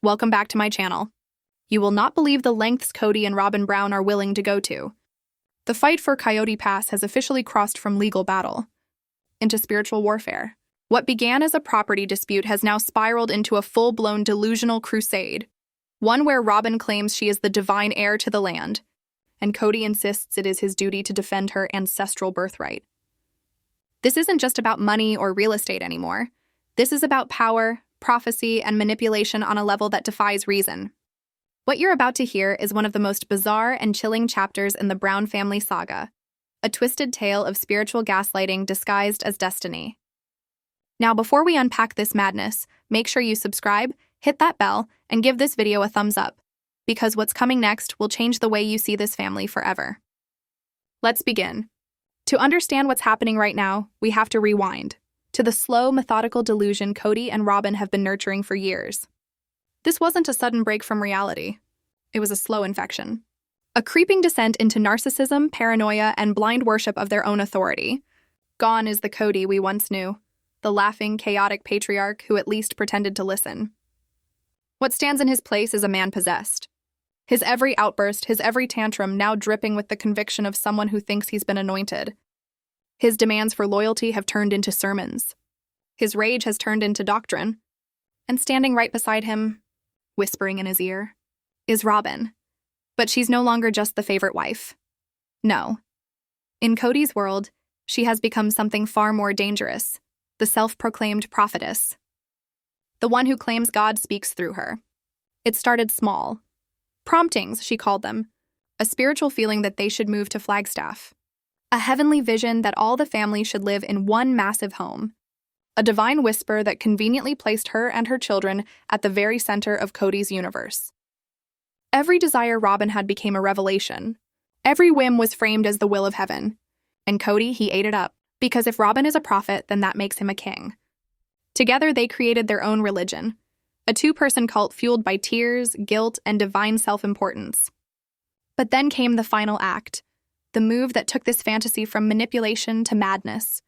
Welcome back to my channel. You will not believe the lengths Kody and Robyn Brown are willing to go to. The fight for Coyote Pass has officially crossed from legal battle into spiritual warfare. What began as a property dispute has now spiraled into a full-blown delusional crusade, one where Robyn claims she is the divine heir to the land, and Kody insists it is his duty to defend her ancestral birthright. This isn't just about money or real estate anymore. This is about power, prophecy, and manipulation on a level that defies reason. What you're about to hear is one of the most bizarre and chilling chapters in the Brown family saga, a twisted tale of spiritual gaslighting disguised as destiny. Now, before we unpack this madness, make sure you subscribe, hit that bell, and give this video a thumbs up, because what's coming next will change the way you see this family forever. Let's begin. To understand what's happening right now, we have to rewind to the slow, methodical delusion Kody and Robyn have been nurturing for years. This wasn't a sudden break from reality. It was a slow infection. A creeping descent into narcissism, paranoia, and blind worship of their own authority. Gone is the Kody we once knew, the laughing, chaotic patriarch who at least pretended to listen. What stands in his place is a man possessed. His every outburst, his every tantrum now dripping with the conviction of someone who thinks he's been anointed. His demands for loyalty have turned into sermons. His rage has turned into doctrine. And standing right beside him, whispering in his ear, is Robyn. But she's no longer just the favorite wife. No. In Kody's world, she has become something far more dangerous, the self-proclaimed prophetess. The one who claims God speaks through her. It started small. Promptings, she called them. A spiritual feeling that they should move to Flagstaff. A heavenly vision that all the family should live in one massive home. A divine whisper that conveniently placed her and her children at the very center of Kody's universe. Every desire Robyn had became a revelation. Every whim was framed as the will of heaven. And Kody, he ate it up, because if Robyn is a prophet, then that makes him a king. Together, they created their own religion, a two-person cult fueled by tears, guilt, and divine self-importance. But then came the final act, the move that took this fantasy from manipulation to madness.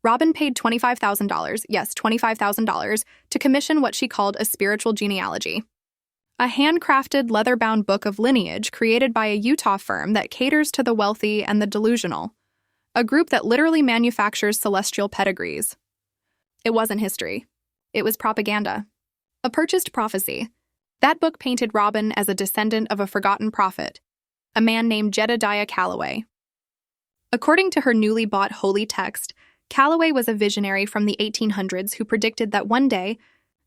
Robyn paid $25,000, yes, $25,000, to commission what she called a spiritual genealogy. A handcrafted, leather-bound book of lineage created by a Utah firm that caters to the wealthy and the delusional, a group that literally manufactures celestial pedigrees. It wasn't history. It was propaganda. A purchased prophecy. That book painted Robyn as a descendant of a forgotten prophet, a man named Jedediah Calloway. According to her newly bought holy text, Calloway was a visionary from the 1800s who predicted that one day,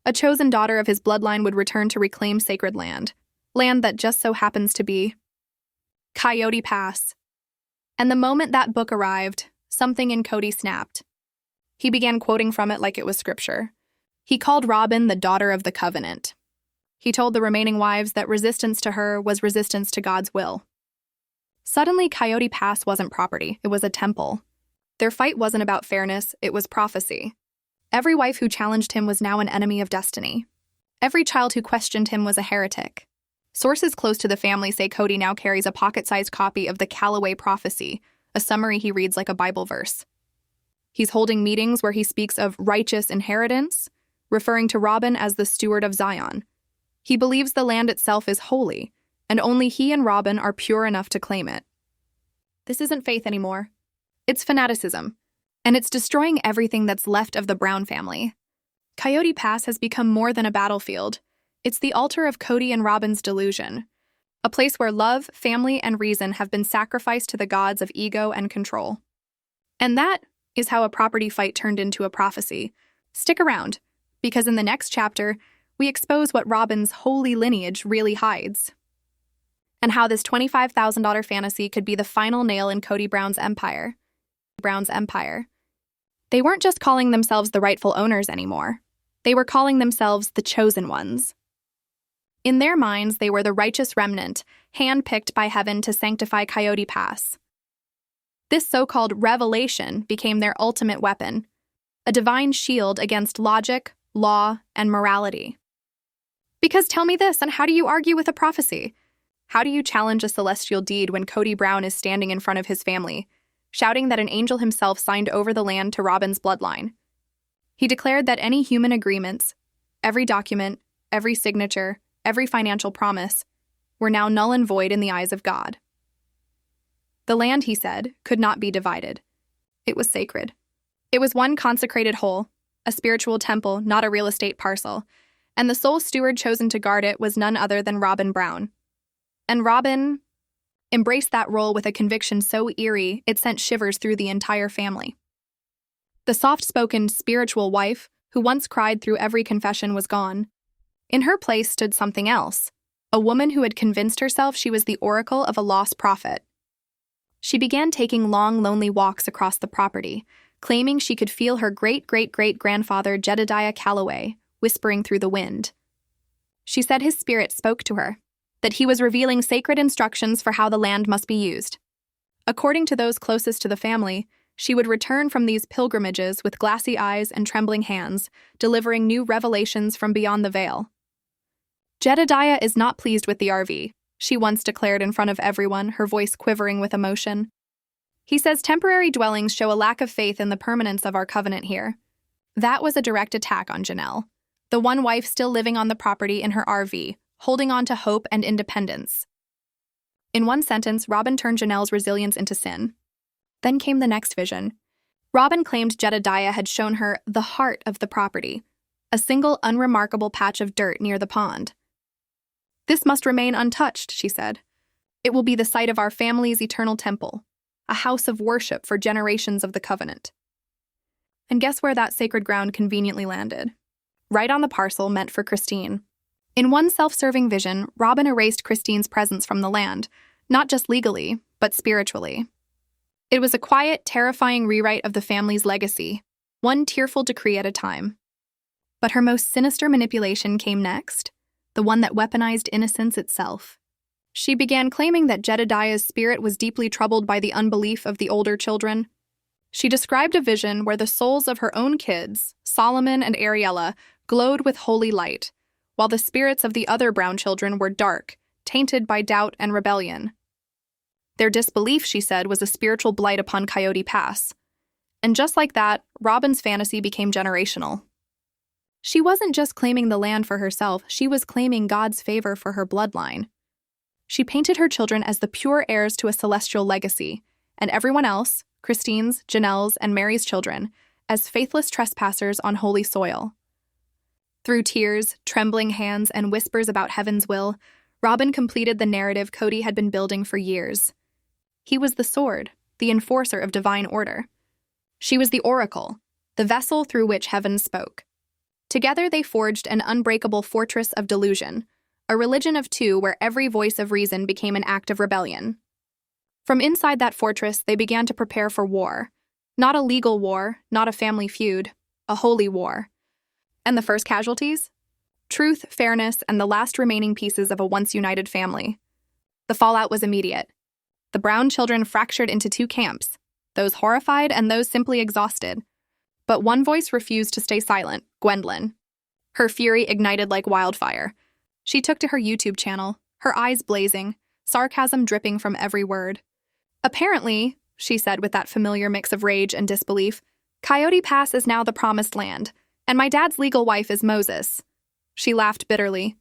a chosen daughter of his bloodline would return to reclaim sacred land that just so happens to be Coyote Pass. And the moment that book arrived, something in Kody snapped. He began quoting from it like it was scripture. He called Robyn the daughter of the covenant. He told the remaining wives that resistance to her was resistance to God's will. Suddenly, Coyote Pass wasn't property, it was a temple. Their fight wasn't about fairness, it was prophecy. Every wife who challenged him was now an enemy of destiny. Every child who questioned him was a heretic. Sources close to the family say Kody now carries a pocket-sized copy of the Calloway prophecy, a summary he reads like a Bible verse. He's holding meetings where he speaks of righteous inheritance, referring to Robyn as the steward of Zion. He believes the land itself is holy, and only he and Robyn are pure enough to claim it. This isn't faith anymore. It's fanaticism, and it's destroying everything that's left of the Brown family. Coyote Pass has become more than a battlefield. It's the altar of Kody and Robyn's delusion, a place where love, family, and reason have been sacrificed to the gods of ego and control. And that is how a property fight turned into a prophecy. Stick around, because in the next chapter, we expose what Robyn's holy lineage really hides, and how this $25,000 fantasy could be the final nail in Kody Brown's empire. They weren't just calling themselves the rightful owners anymore. They were calling themselves the chosen ones. In their minds, they were the righteous remnant, handpicked by heaven to sanctify Coyote Pass. This so-called revelation became their ultimate weapon, a divine shield against logic, law, and morality. Because tell me this, and how do you argue with a prophecy? How do you challenge a celestial deed when Kody Brown is standing in front of his family, shouting that an angel himself signed over the land to Robyn's bloodline? He declared that any human agreements, every document, every signature, every financial promise, were now null and void in the eyes of God. The land, he said, could not be divided. It was sacred. It was one consecrated whole, a spiritual temple, not a real estate parcel, and the sole steward chosen to guard it was none other than Robyn Brown. And Robyn embraced that role with a conviction so eerie it sent shivers through the entire family. The soft-spoken, spiritual wife, who once cried through every confession, was gone. In her place stood something else, a woman who had convinced herself she was the oracle of a lost prophet. She began taking long, lonely walks across the property, claiming she could feel her great-great-great-grandfather Jedediah Calloway whispering through the wind. She said his spirit spoke to her, that he was revealing sacred instructions for how the land must be used. According to those closest to the family, she would return from these pilgrimages with glassy eyes and trembling hands, delivering new revelations from beyond the veil. Jedediah is not pleased with the RV, she once declared in front of everyone, her voice quivering with emotion. He says temporary dwellings show a lack of faith in the permanence of our covenant here. That was a direct attack on Janelle, the one wife still living on the property in her RV, holding on to hope and independence. In one sentence, Robyn turned Janelle's resilience into sin. Then came the next vision. Robyn claimed Jedediah had shown her the heart of the property, a single unremarkable patch of dirt near the pond. This must remain untouched, she said. It will be the site of our family's eternal temple, a house of worship for generations of the covenant. And guess where that sacred ground conveniently landed? Right on the parcel meant for Christine. In one self-serving vision, Robyn erased Christine's presence from the land, not just legally, but spiritually. It was a quiet, terrifying rewrite of the family's legacy, one tearful decree at a time. But her most sinister manipulation came next, the one that weaponized innocence itself. She began claiming that Jedediah's spirit was deeply troubled by the unbelief of the older children. She described a vision where the souls of her own kids, Solomon and Ariella, glowed with holy light, while the spirits of the other Brown children were dark, tainted by doubt and rebellion. Their disbelief, she said, was a spiritual blight upon Coyote Pass. And just like that, Robyn's fantasy became generational. She wasn't just claiming the land for herself, she was claiming God's favor for her bloodline. She painted her children as the pure heirs to a celestial legacy, and everyone else, Christine's, Janelle's, and Mary's children, as faithless trespassers on holy soil. Through tears, trembling hands, and whispers about heaven's will, Robyn completed the narrative Kody had been building for years. He was the sword, the enforcer of divine order. She was the oracle, the vessel through which heaven spoke. Together they forged an unbreakable fortress of delusion, a religion of two where every voice of reason became an act of rebellion. From inside that fortress, they began to prepare for war. Not a legal war, not a family feud, a holy war. And the first casualties? Truth, fairness, and the last remaining pieces of a once-united family. The fallout was immediate. The Brown children fractured into two camps, those horrified and those simply exhausted. But one voice refused to stay silent, Gwendolyn. Her fury ignited like wildfire. She took to her YouTube channel, her eyes blazing, sarcasm dripping from every word. Apparently, she said with that familiar mix of rage and disbelief, Coyote Pass is now the promised land, and my dad's legal wife is Moses. She laughed bitterly.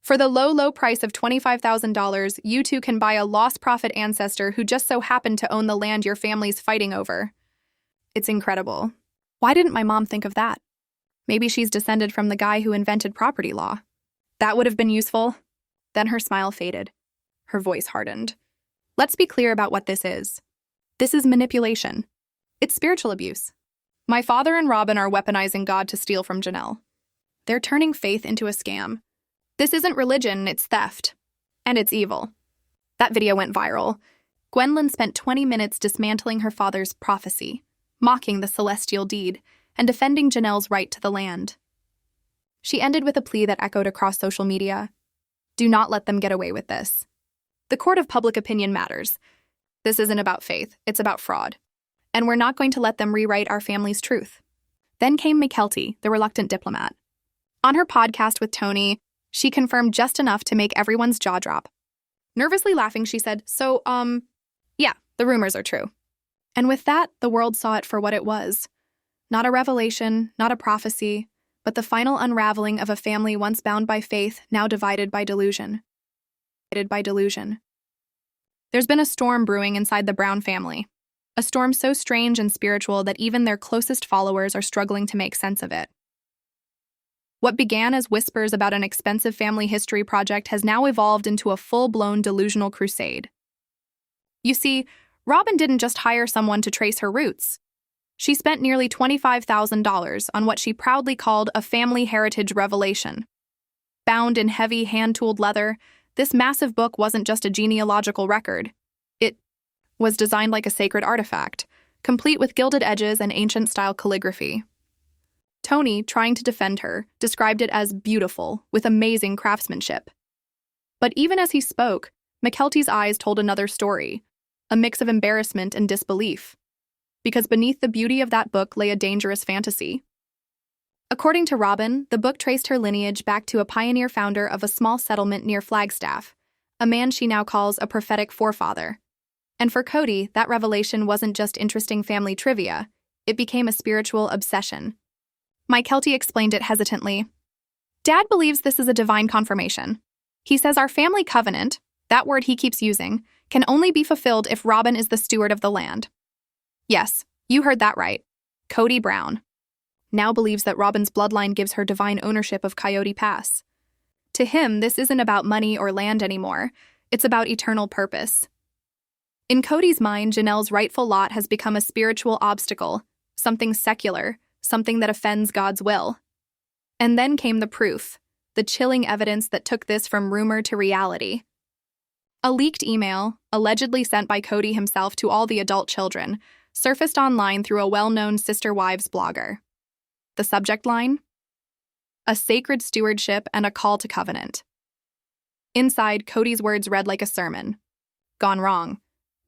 For the low, low price of $25,000, you two can buy a lost prophet ancestor who just so happened to own the land your family's fighting over. It's incredible. Why didn't my mom think of that? Maybe she's descended from the guy who invented property law. That would have been useful. Then her smile faded. Her voice hardened. Let's be clear about what this is. This is manipulation. It's spiritual abuse. My father and Robyn are weaponizing God to steal from Janelle. They're turning faith into a scam. This isn't religion, it's theft. And it's evil. That video went viral. Gwendolyn spent 20 minutes dismantling her father's prophecy, mocking the celestial deed, and defending Janelle's right to the land. She ended with a plea that echoed across social media. Do not let them get away with this. The court of public opinion matters. This isn't about faith, it's about fraud. And we're not going to let them rewrite our family's truth. Then came McKelty, the reluctant diplomat. On her podcast with Tony, she confirmed just enough to make everyone's jaw drop. Nervously laughing, she said, yeah, the rumors are true. And with that, the world saw it for what it was. Not a revelation, not a prophecy, but the final unraveling of a family once bound by faith, now divided by delusion. There's been a storm brewing inside the Brown family. A storm so strange and spiritual that even their closest followers are struggling to make sense of it. What began as whispers about an expensive family history project has now evolved into a full-blown delusional crusade. You see, Robyn didn't just hire someone to trace her roots. She spent nearly $25,000 on what she proudly called a family heritage revelation. Bound in heavy, hand-tooled leather, this massive book wasn't just a genealogical record. It was designed like a sacred artifact, complete with gilded edges and ancient-style calligraphy. Tony, trying to defend her, described it as beautiful, with amazing craftsmanship. But even as he spoke, Mykelti's eyes told another story, a mix of embarrassment and disbelief. Because beneath the beauty of that book lay a dangerous fantasy. According to Robyn, the book traced her lineage back to a pioneer founder of a small settlement near Flagstaff, a man she now calls a prophetic forefather. And for Kody, that revelation wasn't just interesting family trivia, it became a spiritual obsession. Mykelti explained it hesitantly. Dad believes this is a divine confirmation. He says our family covenant, that word he keeps using, can only be fulfilled if Robyn is the steward of the land. Yes, you heard that right. Kody Brown now believes that Robyn's bloodline gives her divine ownership of Coyote Pass. To him, this isn't about money or land anymore. It's about eternal purpose. In Kody's mind, Janelle's rightful lot has become a spiritual obstacle, something secular, something that offends God's will. And then came the proof, the chilling evidence that took this from rumor to reality. A leaked email, allegedly sent by Kody himself to all the adult children, surfaced online through a well-known SisterWives blogger. The subject line? A sacred stewardship and a call to covenant. Inside, Kody's words read like a sermon. Gone wrong.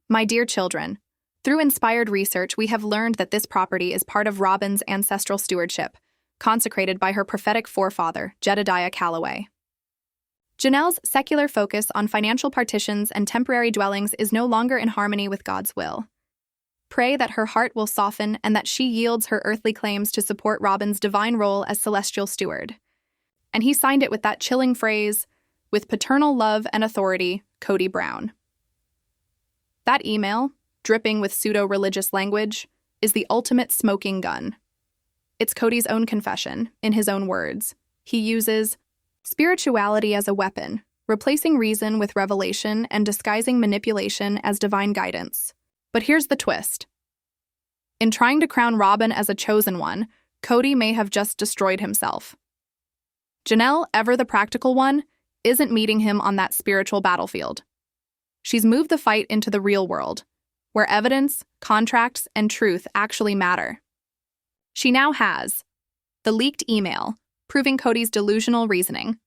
My dear children, through inspired research, we have learned that this property is part of Robyn's ancestral stewardship, consecrated by her prophetic forefather, Jedediah Calloway. Janelle's secular focus on financial partitions and temporary dwellings is no longer in harmony with God's will. Pray that her heart will soften and that she yields her earthly claims to support Robyn's divine role as celestial steward. And he signed it with that chilling phrase, with paternal love and authority, Kody Brown. That email, dripping with pseudo-religious language, is the ultimate smoking gun. It's Kody's own confession, in his own words. He uses spirituality as a weapon, replacing reason with revelation and disguising manipulation as divine guidance. But here's the twist. In trying to crown Robyn as a chosen one, Kody may have just destroyed himself. Janelle, ever the practical one, isn't meeting him on that spiritual battlefield. She's moved the fight into the real world, where evidence, contracts, and truth actually matter. She now has the leaked email, proving Kody's delusional reasoning,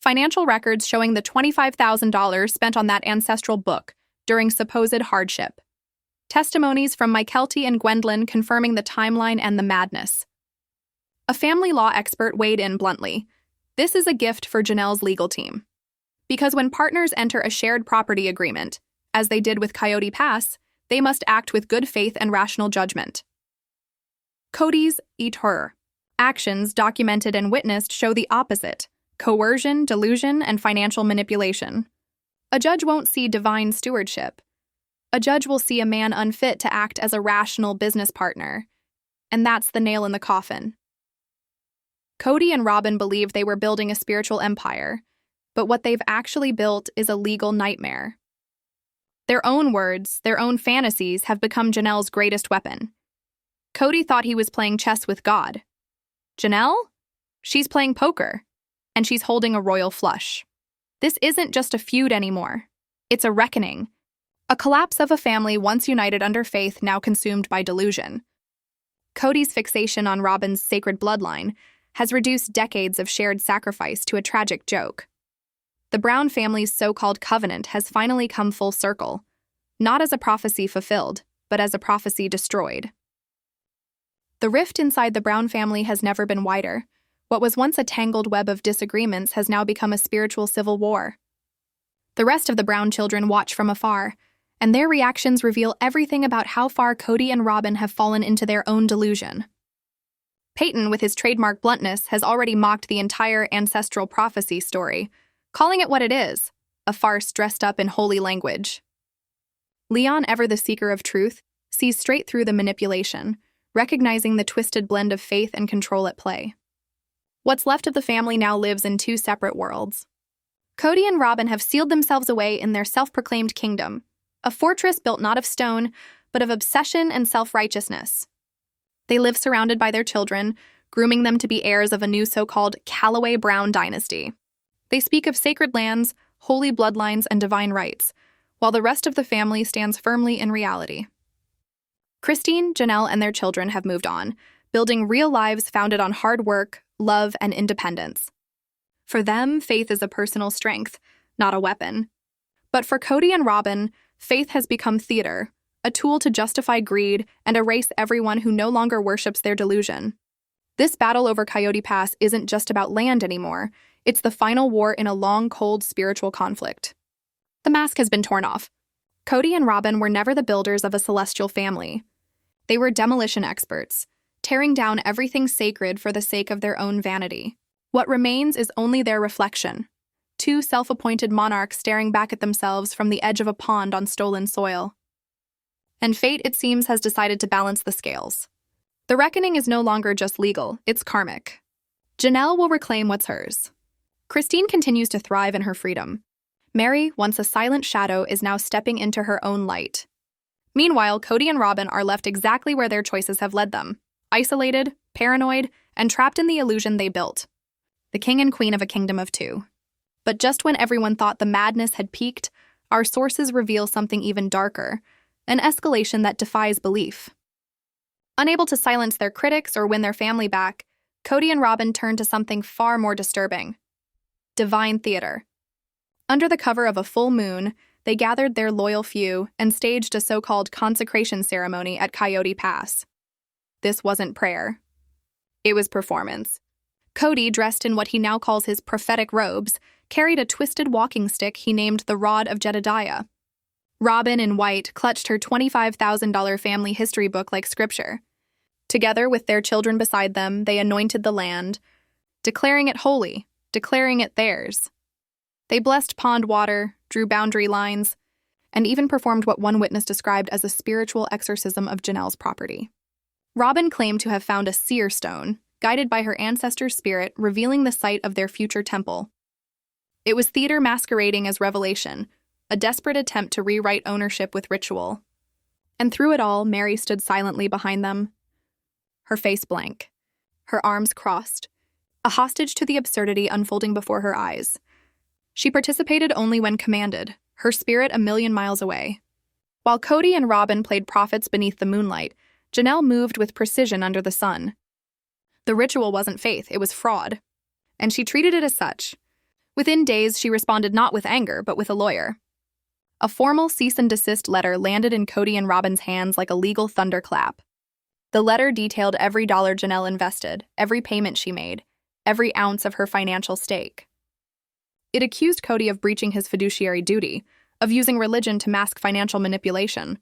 financial records showing the $25,000 spent on that ancestral book during supposed hardship, testimonies from Mykelti and Gwendolyn confirming the timeline and the madness. A family law expert weighed in bluntly. This is a gift for Janelle's legal team. Because when partners enter a shared property agreement, as they did with Coyote Pass, they must act with good faith and rational judgment. Kody's actions documented and witnessed show the opposite: coercion, delusion, and financial manipulation. A judge won't see divine stewardship. A judge will see a man unfit to act as a rational business partner. And that's the nail in the coffin. Kody and Robyn believed they were building a spiritual empire, but what they've actually built is a legal nightmare. Their own words, their own fantasies have become Janelle's greatest weapon. Kody thought he was playing chess with God. Janelle? She's playing poker, and she's holding a royal flush. This isn't just a feud anymore. It's a reckoning. A collapse of a family once united under faith, now consumed by delusion. Kody's fixation on Robyn's sacred bloodline has reduced decades of shared sacrifice to a tragic joke. The Brown family's so-called covenant has finally come full circle, not as a prophecy fulfilled, but as a prophecy destroyed. The rift inside the Brown family has never been wider. What was once a tangled web of disagreements has now become a spiritual civil war. The rest of the Brown children watch from afar, and their reactions reveal everything about how far Kody and Robyn have fallen into their own delusion. Peyton, with his trademark bluntness, has already mocked the entire ancestral prophecy story, calling it what it is, a farce dressed up in holy language. Leon, ever the seeker of truth, sees straight through the manipulation, recognizing the twisted blend of faith and control at play. What's left of the family now lives in two separate worlds. Kody and Robyn have sealed themselves away in their self-proclaimed kingdom, a fortress built not of stone, but of obsession and self-righteousness. They live surrounded by their children, grooming them to be heirs of a new so-called Calloway Brown dynasty. They speak of sacred lands, holy bloodlines, and divine rights, while the rest of the family stands firmly in reality. Christine, Janelle, and their children have moved on, building real lives founded on hard work, love, and independence. For them, faith is a personal strength, not a weapon. But for Kody and Robyn, faith has become theater, a tool to justify greed and erase everyone who no longer worships their delusion. This battle over Coyote Pass isn't just about land anymore. It's the final war in a long, cold spiritual conflict. The mask has been torn off. Kody and Robyn were never the builders of a celestial family. They were demolition experts, tearing down everything sacred for the sake of their own vanity. What remains is only their reflection. Two self-appointed monarchs staring back at themselves from the edge of a pond on stolen soil. And fate, it seems, has decided to balance the scales. The reckoning is no longer just legal, it's karmic. Janelle will reclaim what's hers. Christine continues to thrive in her freedom. Mary, once a silent shadow, is now stepping into her own light. Meanwhile, Kody and Robyn are left exactly where their choices have led them, isolated, paranoid, and trapped in the illusion they built. The king and queen of a kingdom of two. But just when everyone thought the madness had peaked, our sources reveal something even darker, an escalation that defies belief. Unable to silence their critics or win their family back, Kody and Robyn turned to something far more disturbing. Divine theater. Under the cover of a full moon, they gathered their loyal few and staged a so-called consecration ceremony at Coyote Pass. This wasn't prayer. It was performance. Kody, dressed in what he now calls his prophetic robes, carried a twisted walking stick he named the Rod of Jedediah. Robyn, in white, clutched her $25,000 family history book like scripture. Together with their children beside them, they anointed the land, declaring it holy, declaring it theirs. They blessed pond water, drew boundary lines, and even performed what one witness described as a spiritual exorcism of Janelle's property. Robyn claimed to have found a seer stone, guided by her ancestor's spirit, revealing the site of their future temple. It was theater masquerading as revelation, a desperate attempt to rewrite ownership with ritual. And through it all, Mary stood silently behind them, her face blank, her arms crossed, a hostage to the absurdity unfolding before her eyes. She participated only when commanded, her spirit a million miles away. While Kody and Robyn played prophets beneath the moonlight, Janelle moved with precision under the sun. The ritual wasn't faith, it was fraud. And she treated it as such. Within days, she responded not with anger, but with a lawyer. A formal cease and desist letter landed in Kody and Robyn's hands like a legal thunderclap. The letter detailed every dollar Janelle invested, every payment she made, every ounce of her financial stake. It accused Kody of breaching his fiduciary duty, of using religion to mask financial manipulation.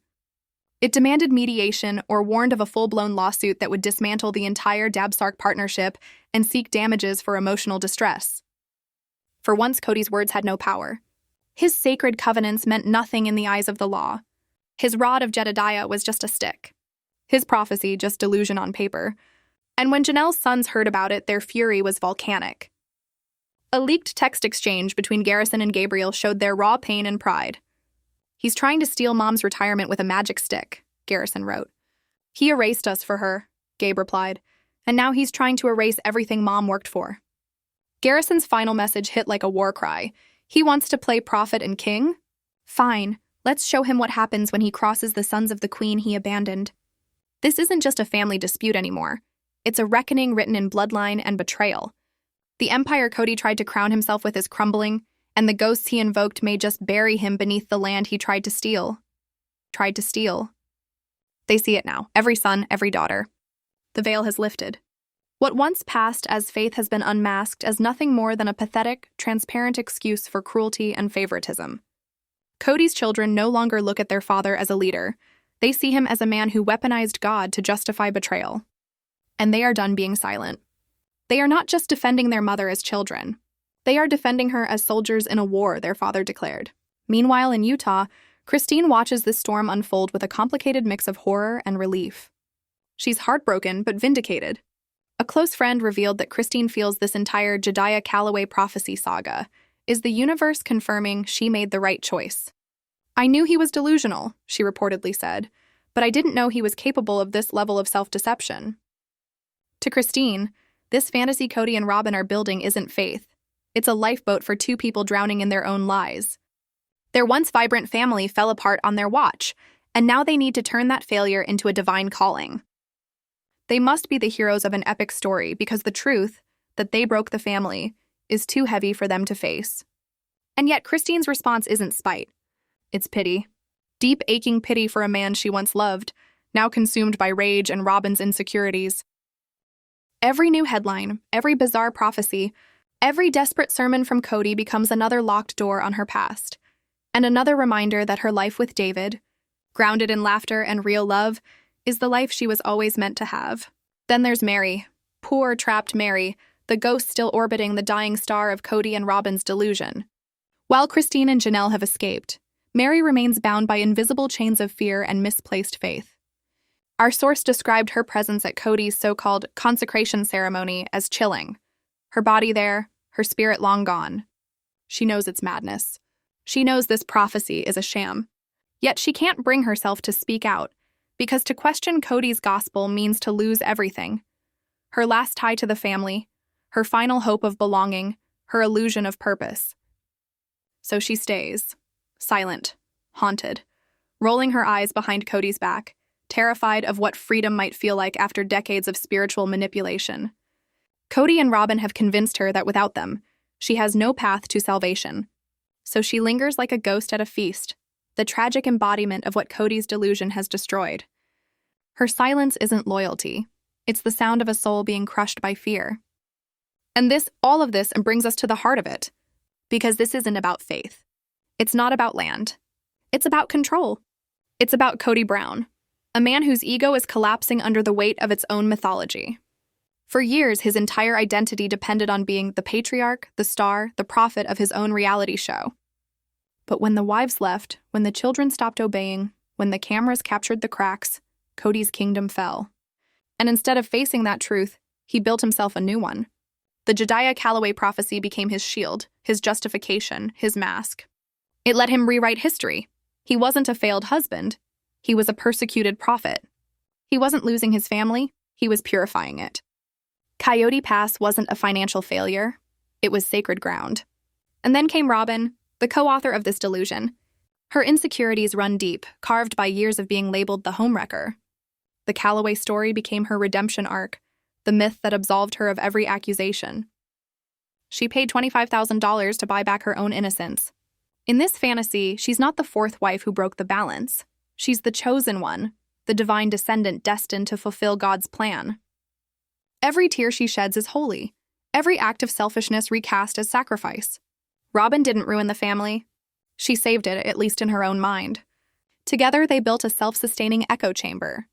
It demanded mediation or warned of a full-blown lawsuit that would dismantle the entire Dabsark partnership and seek damages for emotional distress. For once, Kody's words had no power. His sacred covenants meant nothing in the eyes of the law. His rod of Jedediah was just a stick. His prophecy just delusion on paper. And when Janelle's sons heard about it, their fury was volcanic. A leaked text exchange between Garrison and Gabriel showed their raw pain and pride. "He's trying to steal Mom's retirement with a magic stick," Garrison wrote. "He erased us for her," Gabe replied, "and now he's trying to erase everything Mom worked for." Garrison's final message hit like a war cry. He wants to play prophet and king? Fine, let's show him what happens when he crosses the sons of the queen he abandoned. This isn't just a family dispute anymore. It's a reckoning written in bloodline and betrayal. The empire Kody tried to crown himself with is crumbling, and the ghosts he invoked may just bury him beneath the land he tried to steal. They see it now, every son, every daughter. The veil has lifted. What once passed as faith has been unmasked as nothing more than a pathetic, transparent excuse for cruelty and favoritism. Kody's children no longer look at their father as a leader. They see him as a man who weaponized God to justify betrayal. and they are done being silent. They are not just defending their mother as children. They are defending her as soldiers in a war, their father declared. Meanwhile, in Utah, Christine watches this storm unfold with a complicated mix of horror and relief. She's heartbroken but vindicated. A close friend revealed that Christine feels this entire Jediah Calloway prophecy saga is the universe confirming she made the right choice. "I knew he was delusional," she reportedly said, "but I didn't know he was capable of this level of self-deception." To Christine, this fantasy Kody and Robyn are building isn't faith. It's a lifeboat for two people drowning in their own lies. Their once vibrant family fell apart on their watch, and now they need to turn that failure into a divine calling. They must be the heroes of an epic story because the truth, that they broke the family, is too heavy for them to face. And yet Christine's response isn't spite. It's pity. Deep, aching pity for a man she once loved, now consumed by rage and Robyn's insecurities. Every new headline, every bizarre prophecy, every desperate sermon from Kody becomes another locked door on her past, and another reminder that her life with David, grounded in laughter and real love, is the life she was always meant to have. Then there's Mary, poor, trapped Mary, the ghost still orbiting the dying star of Kody and Robyn's delusion. While Christine and Janelle have escaped, Mary remains bound by invisible chains of fear and misplaced faith. Our source described her presence at Kody's so-called consecration ceremony as chilling. Her body there, her spirit long gone. She knows it's madness. She knows this prophecy is a sham. Yet she can't bring herself to speak out, because to question Kody's gospel means to lose everything. Her last tie to the family, her final hope of belonging, her illusion of purpose. So she stays, silent, haunted, rolling her eyes behind Kody's back, terrified of what freedom might feel like after decades of spiritual manipulation. Kody and Robyn have convinced her that without them, she has no path to salvation. So she lingers like a ghost at a feast, the tragic embodiment of what Kody's delusion has destroyed. Her silence isn't loyalty. It's the sound of a soul being crushed by fear. And all of this brings us to the heart of it, because this isn't about faith. It's not about land. It's about control. It's about Kody Brown, a man whose ego is collapsing under the weight of its own mythology. For years, his entire identity depended on being the patriarch, the star, the prophet of his own reality show. But when the wives left, when the children stopped obeying, when the cameras captured the cracks, Kody's kingdom fell. And instead of facing that truth, he built himself a new one. The Jediah Calloway prophecy became his shield, his justification, his mask. It let him rewrite history. He wasn't a failed husband. He was a persecuted prophet. He wasn't losing his family. He was purifying it. Coyote Pass wasn't a financial failure. It was sacred ground. And then came Robyn, the co-author of this delusion. Her insecurities run deep, carved by years of being labeled the homewrecker. The Calloway story became her redemption arc, the myth that absolved her of every accusation. She paid $25,000 to buy back her own innocence. In this fantasy, she's not the fourth wife who broke the balance. She's the chosen one, the divine descendant destined to fulfill God's plan. Every tear she sheds is holy, every act of selfishness recast as sacrifice. Robyn didn't ruin the family. She saved it, at least in her own mind. Together, they built a self-sustaining echo chamber.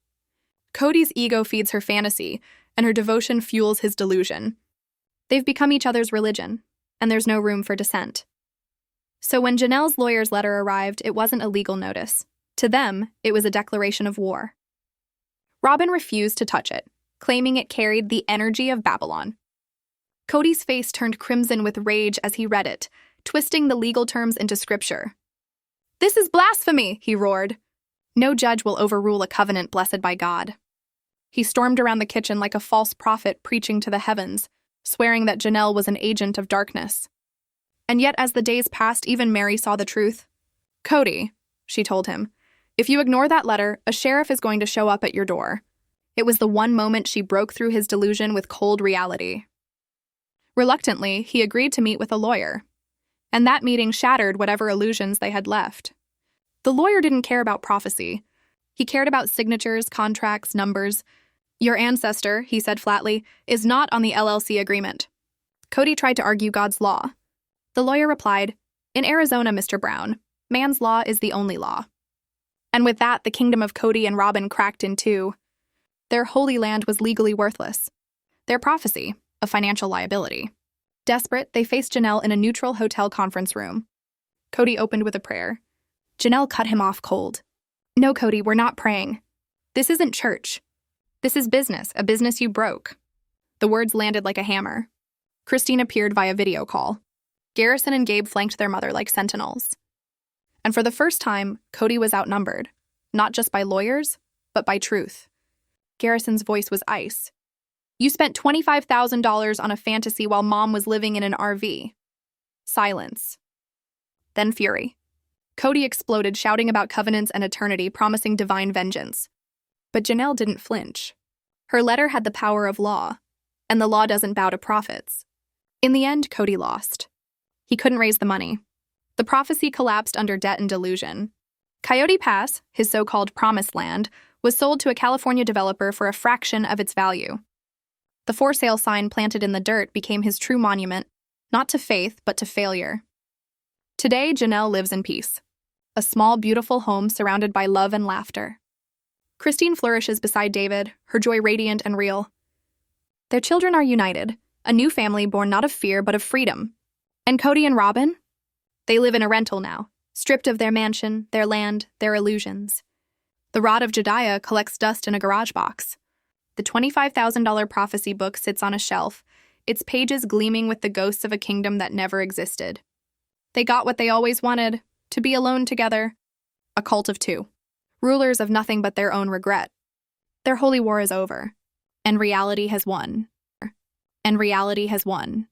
Kody's ego feeds her fantasy, and her devotion fuels his delusion. They've become each other's religion, and there's no room for dissent. So when Janelle's lawyer's letter arrived, it wasn't a legal notice. To them, it was a declaration of war. Robyn refused to touch it, claiming it carried the energy of Babylon. Kody's face turned crimson with rage as he read it, twisting the legal terms into scripture. "This is blasphemy," he roared. "No judge will overrule a covenant blessed by God." He stormed around the kitchen like a false prophet preaching to the heavens, swearing that Janelle was an agent of darkness. And yet, as the days passed, even Mary saw the truth. "Kody," she told him, "if you ignore that letter, a sheriff is going to show up at your door." It was the one moment she broke through his delusion with cold reality. Reluctantly, he agreed to meet with a lawyer. And that meeting shattered whatever illusions they had left. The lawyer didn't care about prophecy. He cared about signatures, contracts, numbers. "Your ancestor," he said flatly, "is not on the LLC agreement." Kody tried to argue God's law. The lawyer replied, "In Arizona, Mr. Brown, man's law is the only law." And with that, the kingdom of Kody and Robyn cracked in two. Their holy land was legally worthless. Their prophecy, a financial liability. Desperate, they faced Janelle in a neutral hotel conference room. Kody opened with a prayer. Janelle cut him off cold. No, Kody, we're not praying. This isn't church. This is business, a business you broke. The words landed like a hammer. Christine appeared via video call. Garrison and Gabe flanked their mother like sentinels. And for the first time, Kody was outnumbered, not just by lawyers, but by truth. Garrison's voice was ice. You spent $25,000 on a fantasy while Mom was living in an RV. Silence. Then fury. Kody exploded, shouting about covenants and eternity, promising divine vengeance. But Janelle didn't flinch. Her letter had the power of law, and the law doesn't bow to prophets. In the end, Kody lost. He couldn't raise the money. The prophecy collapsed under debt and delusion. Coyote Pass, his so-called promised land, was sold to a California developer for a fraction of its value. The for sale sign planted in the dirt became his true monument, not to faith, but to failure. Today, Janelle lives in peace. A small, beautiful home surrounded by love and laughter. Christine flourishes beside David, her joy radiant and real. Their children are united, a new family born not of fear but of freedom. And Kody and Robyn? They live in a rental now, stripped of their mansion, their land, their illusions. The Rod of Jediah collects dust in a garage box. The $25,000 prophecy book sits on a shelf, its pages gleaming with the ghosts of a kingdom that never existed. They got what they always wanted, to be alone together. A cult of two. Rulers of nothing but their own regret. Their holy war is over. And reality has won. And reality has won.